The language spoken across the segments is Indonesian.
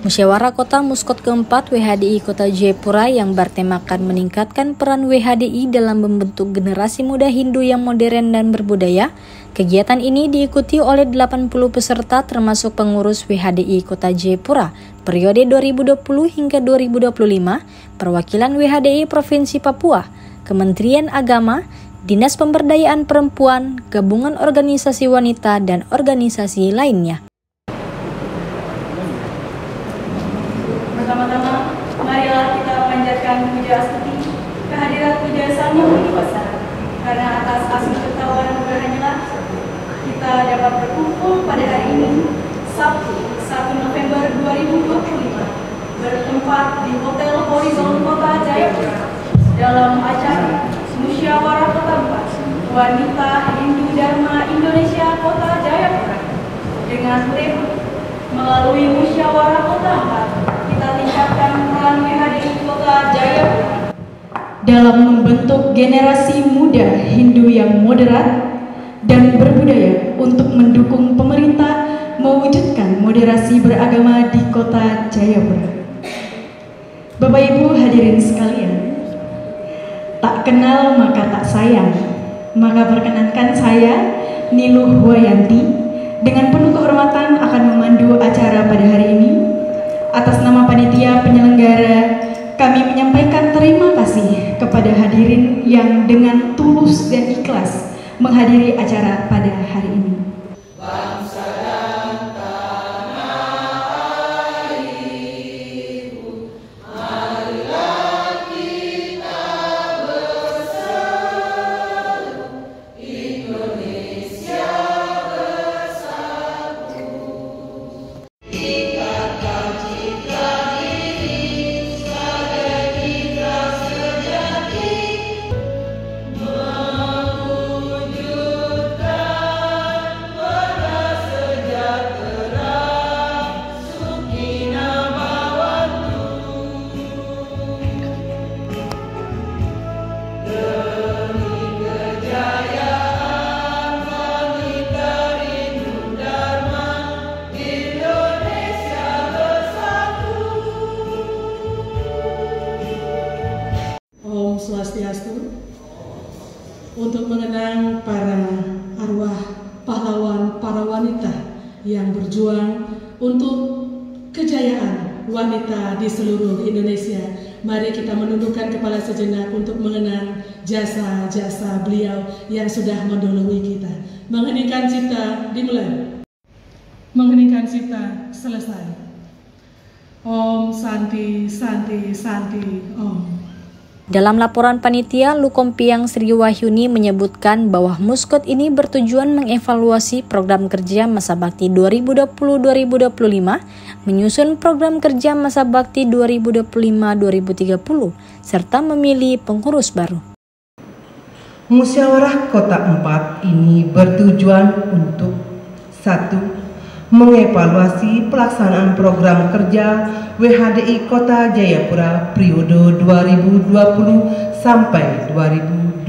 Musyawarah Kota Muskot keempat WHDI Kota Jayapura yang bertemakan meningkatkan peran WHDI dalam membentuk generasi muda Hindu yang modern dan berbudaya. Kegiatan ini diikuti oleh 80 peserta termasuk pengurus WHDI Kota Jayapura periode 2020 hingga 2025, perwakilan WHDI Provinsi Papua, Kementerian Agama, Dinas Pemberdayaan Perempuan, gabungan organisasi wanita, dan organisasi lainnya. Pertama-tama, marilah kita panjatkan puja astuti kehadirat puja Sang Yang Widi Wasa. Karena atas asli ketahuan hanyalah kita dapat berkumpul pada hari ini, Sabtu 1 November 2025, bertempat di Hotel Horizon Kota Jayapura dalam acara Musyawarah Kota 4 Wanita Hindu Dharma Indonesia Kota Jayapura dengan tema melalui Musyawarah Kota 4 kita tingkatkan peran WHDI Kota Jayapura dalam membentuk generasi muda Hindu yang moderat dan berbudaya untuk mendukung pemerintah mewujudkan moderasi beragama di Kota Jayapura. Bapak Ibu hadirin sekalian, tak kenal maka tak sayang, maka perkenankan saya, Niluh Wayanti, dengan penuh kehormatan akan memandu acara pada hari ini. Atas nama panitia penyelenggara, kami menyampaikan terima kasih kepada hadirin yang dengan tulus dan ikhlas menghadiri acara pada hari ini. Bangsa dan tanah airku, marilah kita bersatu, Indonesia bersatu. Ikatkan citra ini sebagai mitra sejati, mewujudkan warga sejahtera, Sukina Mawantu. Demi kejayaan wanita Hindu Dharma Indonesia bersatu. Om Swastiastu. Untuk mengenang para arwah pahlawan para wanita yang berjuang untuk kejayaan wanita di seluruh Indonesia, mari kita menundukkan kepala sejenak untuk mengenang jasa-jasa beliau yang sudah mendahului kita. Mengheningkan cipta dimulai. Mengheningkan cipta selesai. Om Santi Santi Santi Om. Dalam laporan panitia, Lukompiang Sri Wahyuni menyebutkan bahwa Muskot ini bertujuan mengevaluasi program kerja masa bakti 2020-2025, menyusun program kerja masa bakti 2025-2030, serta memilih pengurus baru. Musyawarah Kota 4 ini bertujuan untuk 1. Mengevaluasi pelaksanaan program kerja WHDI Kota Jayapura periode 2020 sampai 2025.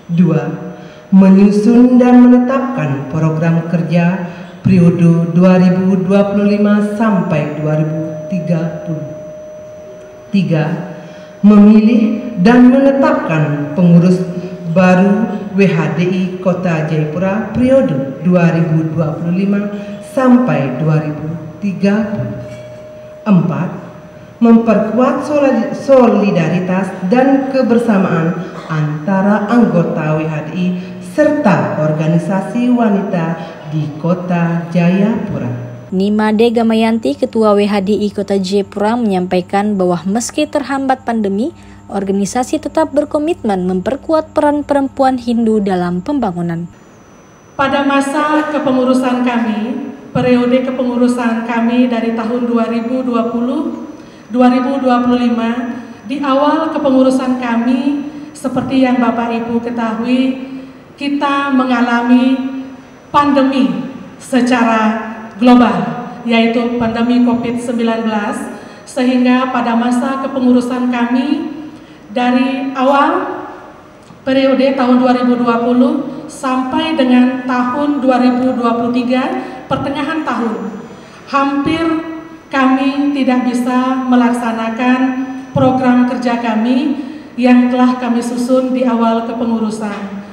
2. Menyusun dan menetapkan program kerja periode 2025 sampai 2030. 3. Memilih dan menetapkan pengurus baru WHDI Kota Jayapura periode 2025 sampai 2030. 4. Memperkuat solidaritas dan kebersamaan antara anggota WHDI serta organisasi wanita di Kota Jayapura. Nimade Gamayanti, Ketua WHDI Kota Jayapura, menyampaikan bahwa meski terhambat pandemi, organisasi tetap berkomitmen memperkuat peran perempuan Hindu dalam pembangunan. Pada masa kepengurusan kami, periode kepengurusan kami dari tahun 2020-2025, di awal kepengurusan kami, seperti yang Bapak Ibu ketahui, kita mengalami pandemi secara global, yaitu pandemi COVID-19, sehingga pada masa kepengurusan kami dari awal periode tahun 2020 sampai dengan tahun 2023 pertengahan tahun, hampir kami tidak bisa melaksanakan program kerja kami yang telah kami susun di awal kepengurusan.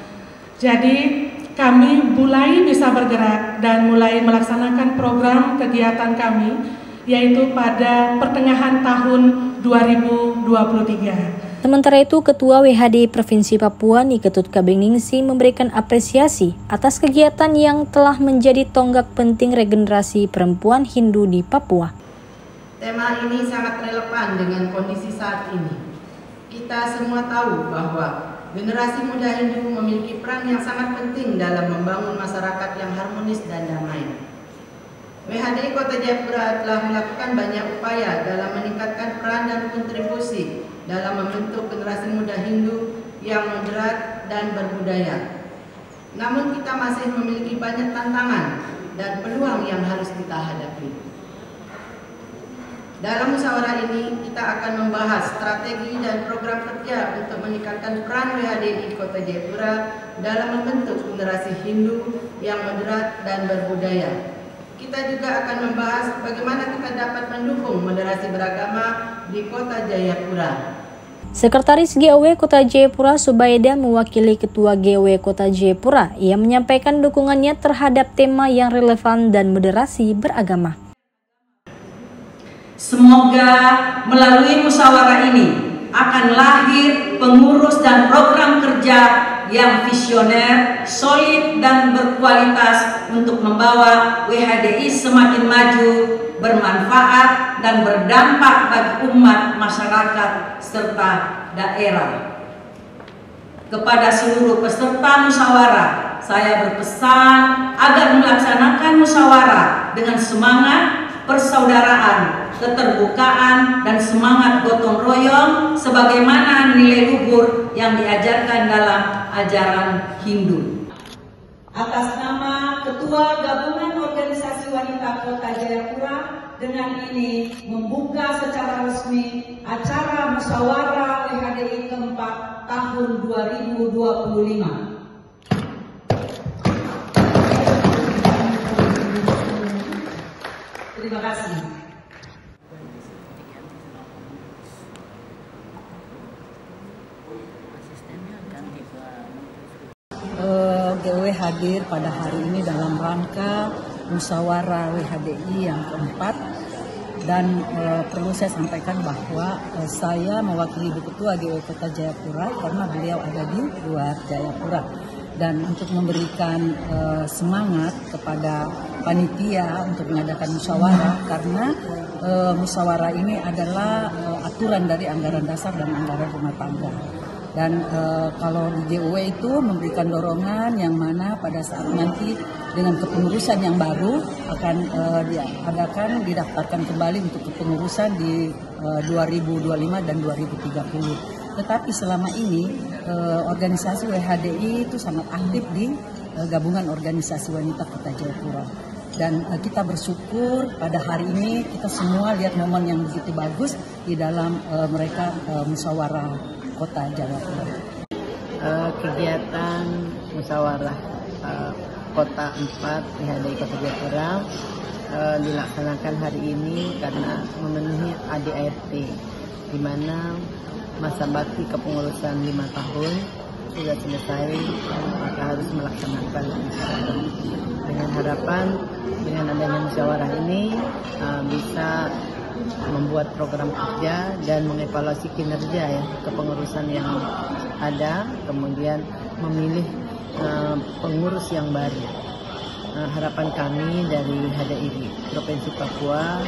Jadi kami mulai bisa bergerak dan mulai melaksanakan program kegiatan kami, yaitu pada pertengahan tahun 2023. Sementara itu, Ketua WHDI Provinsi Papua Niketut Kabengningsi memberikan apresiasi atas kegiatan yang telah menjadi tonggak penting regenerasi perempuan Hindu di Papua. Tema ini sangat relevan dengan kondisi saat ini. Kita semua tahu bahwa generasi muda Hindu memiliki peran yang sangat penting dalam membangun masyarakat yang harmonis dan damai. WHDI Kota Jayapura telah melakukan banyak upaya dalam meningkatkan peran dan kontribusi dalam membentuk generasi muda Hindu yang moderat dan berbudaya. Namun kita masih memiliki banyak tantangan dan peluang yang harus kita hadapi. Dalam musyawarah ini kita akan membahas strategi dan program kerja untuk meningkatkan peran WHDI Kota Jayapura dalam membentuk generasi Hindu yang moderat dan berbudaya. Kita juga akan membahas bagaimana kita dapat mendukung moderasi beragama di Kota Jayapura. Sekretaris GOW Kota Jayapura Subaida mewakili Ketua GOW Kota Jayapura. Ia menyampaikan dukungannya terhadap tema yang relevan dan moderasi beragama. Semoga melalui musyawarah ini akan lahir pengurus dan program kerja yang visioner, solid dan berkualitas untuk membawa WHDI semakin maju, bermanfaat dan berdampak bagi umat, masyarakat, serta daerah. Kepada seluruh peserta musyawarah, saya berpesan agar melaksanakan musyawarah dengan semangat persaudaraan, keterbukaan, dan semangat gotong royong sebagaimana nilai luhur yang diajarkan dalam ajaran Hindu. Atas nama Ketua Gabungan Organisasi Wanita Kota Jayapura, dengan ini membuka secara resmi acara musyawarah WHDI keempat tahun 2025. Terima kasih. GOW hadir pada hari ini dalam rangka musyawarah WHDI yang keempat, dan perlu saya sampaikan bahwa saya mewakili Ibu Ketua GOW Kota Jayapura karena beliau ada di luar Jayapura, dan untuk memberikan semangat kepada panitia untuk mengadakan musyawarah, karena musyawarah ini adalah aturan dari anggaran dasar dan anggaran rumah tangga. Dan kalau di GOW itu memberikan dorongan yang mana pada saat nanti dengan kepengurusan yang baru akan diadakan, didaftarkan kembali untuk kepengurusan di 2025 dan 2030. Tetapi selama ini organisasi WHDI itu sangat aktif di Gabungan Organisasi Wanita Kota Jayapura. Dan kita bersyukur pada hari ini kita semua lihat momen yang begitu bagus di dalam mereka musyawarah Kota Jayapura. Kegiatan musyawarah Kota 4 WHDI Kota Jayapura dilaksanakan hari ini karena memenuhi ADART, di mana masa bakti kepengurusan 5 tahun sudah selesai, maka harus melaksanakan musyawarah. Dengan harapan dengan adanya musyawarah ini bisa membuat program kerja dan mengevaluasi kinerja ya kepengurusan yang ada, kemudian memilih pengurus yang baru. Harapan kami dari HDI Provinsi Papua,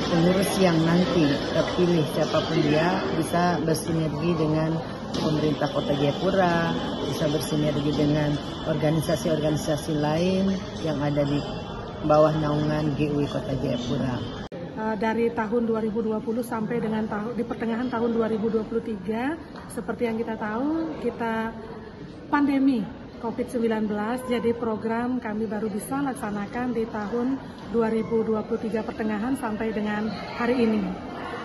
pengurus yang nanti terpilih siapapun dia bisa bersinergi dengan pemerintah Kota Jayapura, bisa bersinergi dengan organisasi-organisasi lain yang ada di bawah naungan GUI Kota Jayapura. Dari tahun 2020 sampai dengan di pertengahan tahun 2023, seperti yang kita tahu, kita pandemi COVID-19, jadi program kami baru bisa laksanakan di tahun 2023 pertengahan sampai dengan hari ini.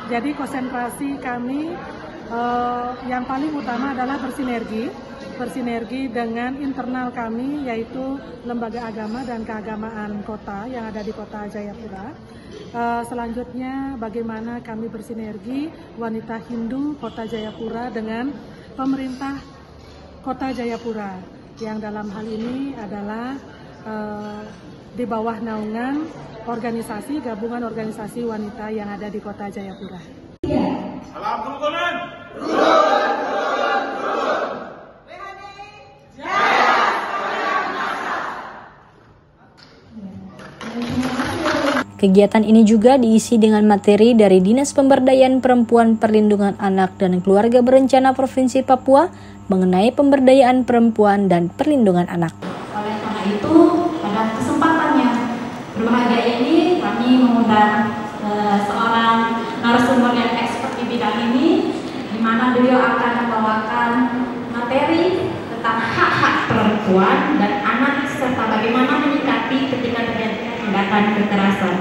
Jadi konsentrasi kami yang paling utama adalah bersinergi dengan internal kami, yaitu Lembaga Agama dan Keagamaan Kota yang ada di Kota Jayapura. Selanjutnya bagaimana kami bersinergi wanita Hindu Kota Jayapura dengan pemerintah Kota Jayapura, yang dalam hal ini adalah di bawah naungan gabungan organisasi wanita yang ada di Kota Jayapura. Salam kerukunan. Kegiatan ini juga diisi dengan materi dari Dinas Pemberdayaan Perempuan, Perlindungan Anak dan Keluarga Berencana Provinsi Papua mengenai pemberdayaan perempuan dan perlindungan anak. Oleh karena itu, pada kesempatan yang berbahagia ini, kami mengundang seorang narasumber yang expert di bidang ini, di mana beliau akan membawakan materi tentang hak-hak perempuan dan anak serta bagaimana menyikapi ketika terjadi tindakan kekerasan.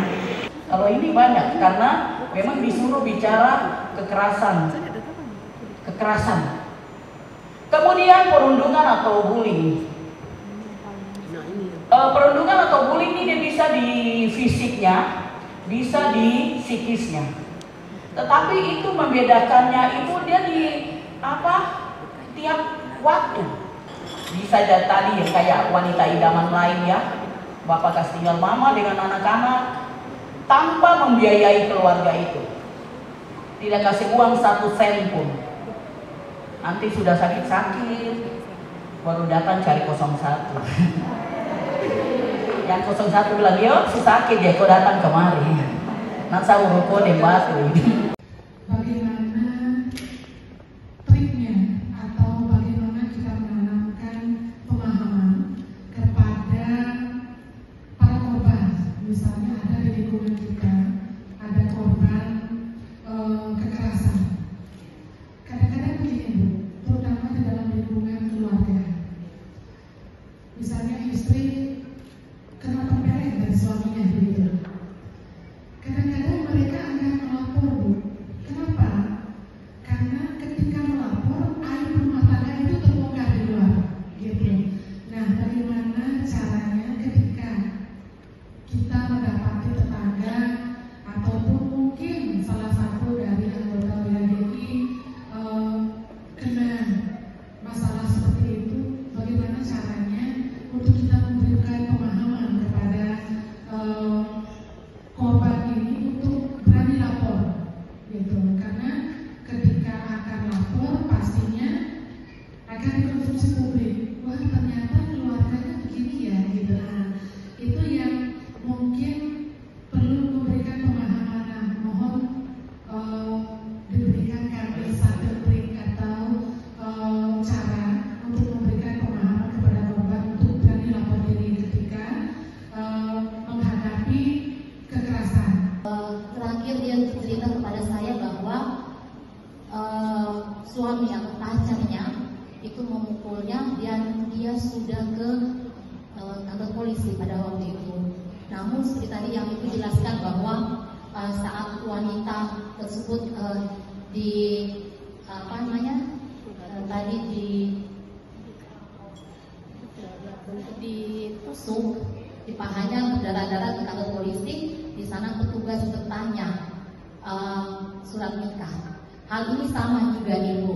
Kalau ini banyak karena memang disuruh bicara kekerasan. Kemudian perundungan atau bullying. Perundungan atau bullying ini dia bisa di fisiknya, bisa di psikisnya. Tetapi itu membedakannya itu dia di tiap waktu. Bisa jadi tadi ya kayak wanita idaman lain ya, bapak kasih tinggal mama dengan anak-anak tanpa membiayai keluarga itu, tidak kasih uang 1 sen pun. Nanti sudah sakit-sakit baru datang cari 01. Yang 01 bilang, yo si sakit ya kau datang kemari. Nanti saya urut di batu ini. Bagaimana triknya atau bagaimana kita menanamkan pemahaman kepada para korban, misalnya ada di lingkungan kita, ada korban kekerasan. Kadang-kadang begini Bu, terutama di dalam lingkungan keluarga. Misalnya istri kena tempeleng dari suaminya begitu. Kadang-kadang mereka akan melapor Bu. Kenapa? Karena ketika melapor, aib rumah tangga itu terbongkar di luar, gitu. Nah, bagaimana caranya ketika kita mendapati tetangga ataupun mungkin salah satu dari anggota WHDI kena masalah seperti itu, bagaimana caranya untuk kita memberikan pemahaman kepada korban ini untuk berani lapor, gitu. Karena ketika akan lapor pastinya akan dikonsumsi publik. Wah, ternyata keluarganya begini ya, gitu. Nah, itu yang mungkin perlu memberikan pemahaman. Nah, mohon diberikan kami satu trik atau cara untuk memberikan pemahaman kepada korban untuk berani lapor diri ketika menghadapi kekerasan. Terakhir dia cerita kepada saya bahwa suami atau pacarnya itu memukulnya dan dia sudah ke kantor polisi pada waktu itu. Namun seperti tadi yang itu jelaskan bahwa saat wanita tersebut ditusuk di pahanya berdarah-darah ke kantor polisi. Di sana petugas bertanya surat nikah. Hal ini sama juga Ibu.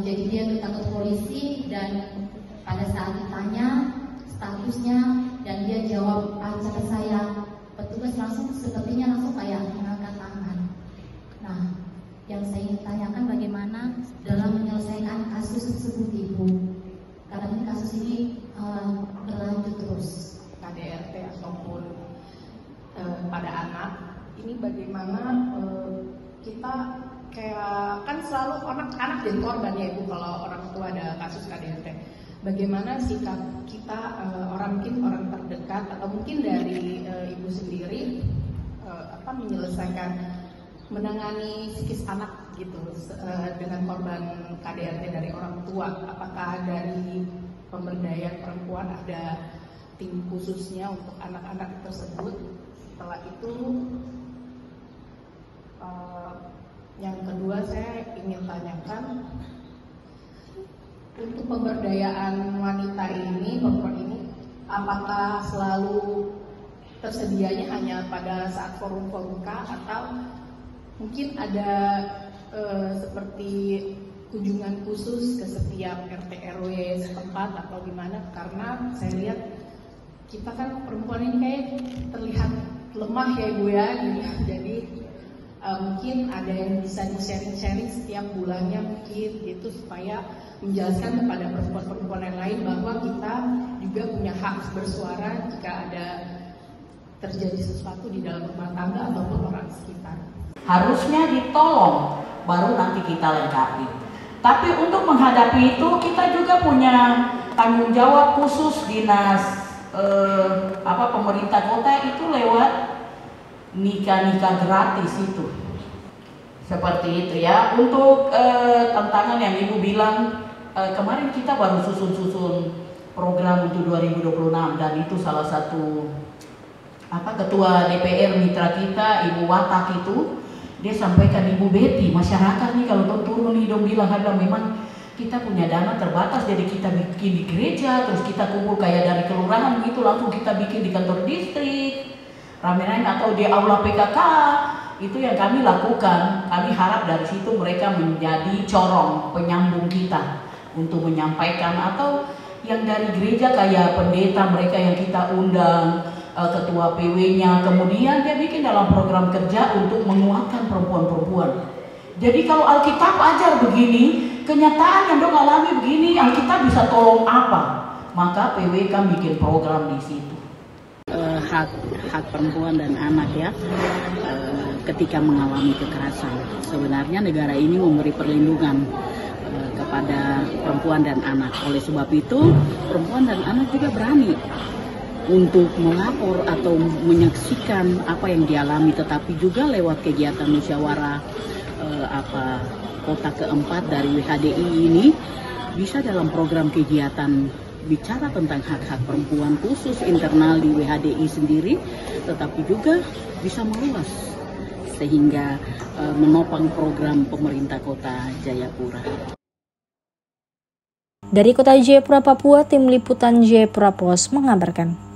Jadi dia ke kantor polisi dan pada saat ditanya statusnya dan dia jawab pacar saya, petugas sepertinya langsung kayak mengangkat tangan. Nah, yang saya ingin tanyakan bagaimana dalam menyelesaikan kasus tersebut Ibu, karena ini kasus ini berlanjut terus. KDRT ataupun pada anak ini bagaimana kita kayak kan selalu anak jadi korban ya Ibu kalau orang tua ada kasus KDRT. Bagaimana sikap kita orang terdekat atau mungkin dari Ibu sendiri menyelesaikan menangani psikis anak gitu dengan korban KDRT dari orang tua. Apakah dari pemberdayaan perempuan ada tim khususnya untuk anak-anak tersebut? Setelah itu yang kedua saya ingin tanyakan, untuk pemberdayaan wanita ini, perempuan ini, apakah selalu tersedianya hanya pada saat forum-forum K, atau mungkin ada seperti kunjungan khusus ke setiap RT RW setempat atau gimana? Karena saya lihat kita kan perempuan ini kayak terlihat lemah ya Bu ya, jadi mungkin ada yang bisa di-sharing setiap bulannya mungkin gitu, supaya menjelaskan kepada perempuan-perempuan yang lain bahwa kita juga punya hak bersuara jika ada terjadi sesuatu di dalam rumah tangga ataupun orang sekitar. Harusnya ditolong, baru nanti kita lengkapi. Tapi untuk menghadapi itu kita juga punya tanggung jawab khusus dinas pemerintah kota itu lewat nikah gratis itu. Seperti itu ya. Untuk tantangan yang Ibu bilang, kemarin kita baru susun program untuk 2026 dan itu salah satu ketua DPR mitra kita Ibu Watak itu dia sampaikan, Ibu Betty, masyarakat nih kalau turun nih dong bilang memang kita punya dana terbatas, jadi kita bikin di gereja, terus kita kumpul kayak dari kelurahan gitu, langsung kita bikin di kantor distrik, rame-rame atau di aula PKK. Itu yang kami lakukan. Kami harap dari situ mereka menjadi corong penyambung kita untuk menyampaikan, atau yang dari gereja kayak pendeta mereka yang kita undang, ketua PW-nya, kemudian dia bikin dalam program kerja untuk menguatkan perempuan-perempuan. Jadi kalau Alkitab ajar begini, kenyataan yang dong alami begini, Alkitab bisa tolong apa? Maka PW kan bikin program di situ. Hak perempuan dan anak ya, ketika mengalami kekerasan. Sebenarnya negara ini memberi perlindungan kepada perempuan dan anak. Oleh sebab itu, perempuan dan anak juga berani untuk melapor atau menyaksikan apa yang dialami, tetapi juga lewat kegiatan musyawarah kota keempat dari WHDI ini bisa dalam program kegiatan bicara tentang hak-hak perempuan khusus internal di WHDI sendiri, tetapi juga bisa meluas sehingga menopang program pemerintah Kota Jayapura. Dari Kota Jayapura, Papua, tim liputan Jayapura Post mengabarkan.